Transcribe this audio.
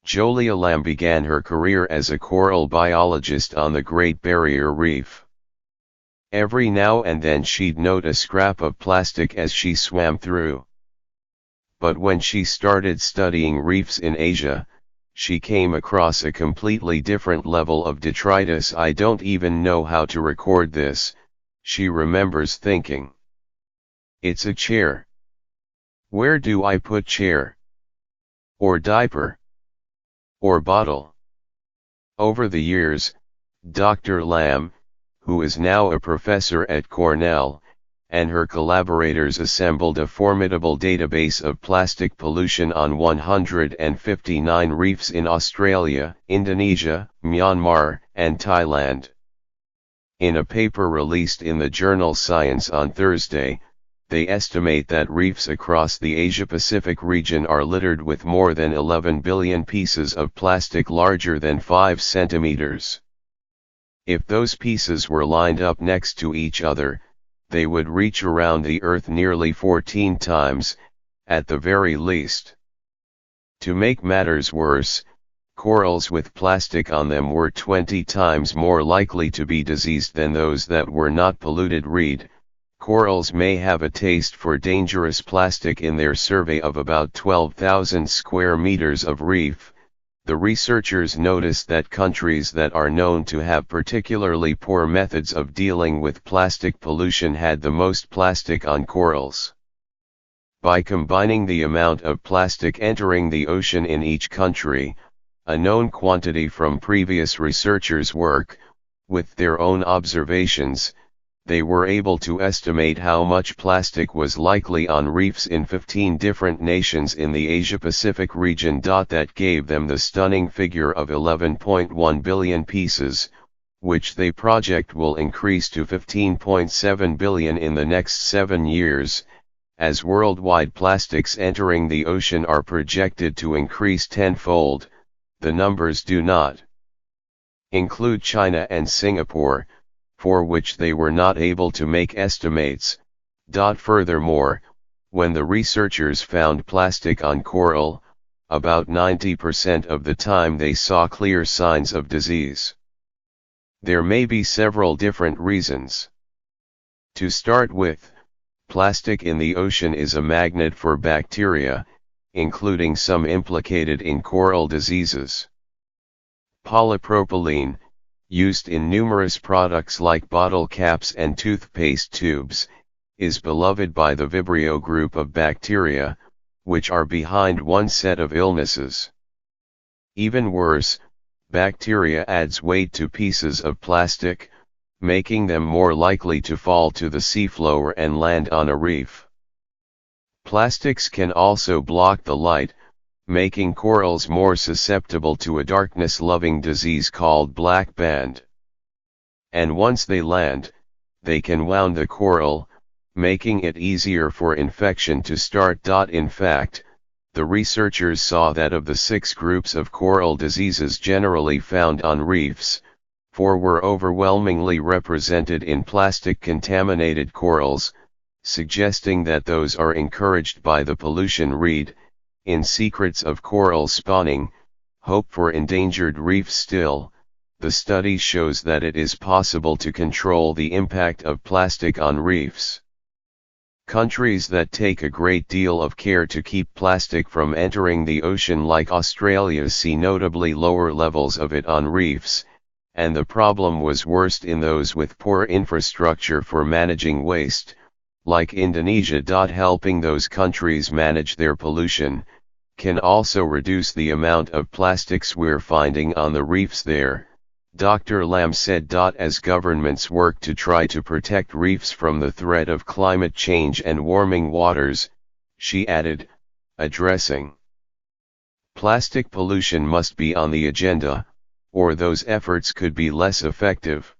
Jolia Lam began her career as a coral biologist on the Great Barrier Reef. Every now and then she'd note a scrap of plastic as she swam through. But when she started studying reefs in Asia, she came across a completely different level of detritus. I don't even know how to record this, she remembers thinking. It's a chair. Where do I put chair? Or diaper? Or bottle? Over the years, Dr. Lam, who is now a professor at Cornell, and her collaborators assembled a formidable database of plastic pollution on 159 reefs in Australia, Indonesia, Myanmar, and Thailand. In a paper released in the journal Science on Thursday, they estimate that reefs across the Asia-Pacific region are littered with more than 11 billion pieces of plastic larger than 5 centimeters. If those pieces were lined up next to each other, they would reach around the Earth nearly 14 times, at the very least. To make matters worse, corals with plastic on them were 20 times more likely to be diseased than those that were not polluted. Read, corals may have a taste for dangerous plastic. In their survey of about 12,000 square meters of reef, the researchers noticed that countries that are known to have particularly poor methods of dealing with plastic pollution had the most plastic on corals. By combining the amount of plastic entering the ocean in each country, a known quantity from previous researchers' work, with their own observations, they were able to estimate how much plastic was likely on reefs in 15 different nations in the Asia-Pacific region. That gave them the stunning figure of 11.1 billion pieces, which they project will increase to 15.7 billion in the next 7 years, as worldwide plastics entering the ocean are projected to increase tenfold. The numbers do not include China and Singapore, for which they were not able to make estimates. Furthermore, when the researchers found plastic on coral, about 90% of the time they saw clear signs of disease. There may be several different reasons. To start with, plastic in the ocean is a magnet for bacteria, including some implicated in coral diseases. Polypropylene, used in numerous products like bottle caps and toothpaste tubes, is beloved by the Vibrio group of bacteria, which are behind one set of illnesses. Even worse, bacteria adds weight to pieces of plastic, making them more likely to fall to the seafloor and land on a reef. Plastics can also block the light, making corals more susceptible to a darkness-loving disease called black band. And once they land, they can wound the coral, making it easier for infection to start. In fact, the researchers saw that of the 6 groups of coral diseases generally found on reefs, 4 were overwhelmingly represented in plastic-contaminated corals, suggesting that those are encouraged by the pollution. Read, in Secrets of Coral Spawning, Hope for Endangered Reefs. Still, the study shows that it is possible to control the impact of plastic on reefs. Countries that take a great deal of care to keep plastic from entering the ocean, like Australia, see notably lower levels of it on reefs, and the problem was worst in those with poor infrastructure for managing waste, like Indonesia. Helping those countries manage their pollution can also reduce the amount of plastics we're finding on the reefs there, Dr. Lam said. As governments work to try to protect reefs from the threat of climate change and warming waters, she added, addressing plastic pollution must be on the agenda, or those efforts could be less effective.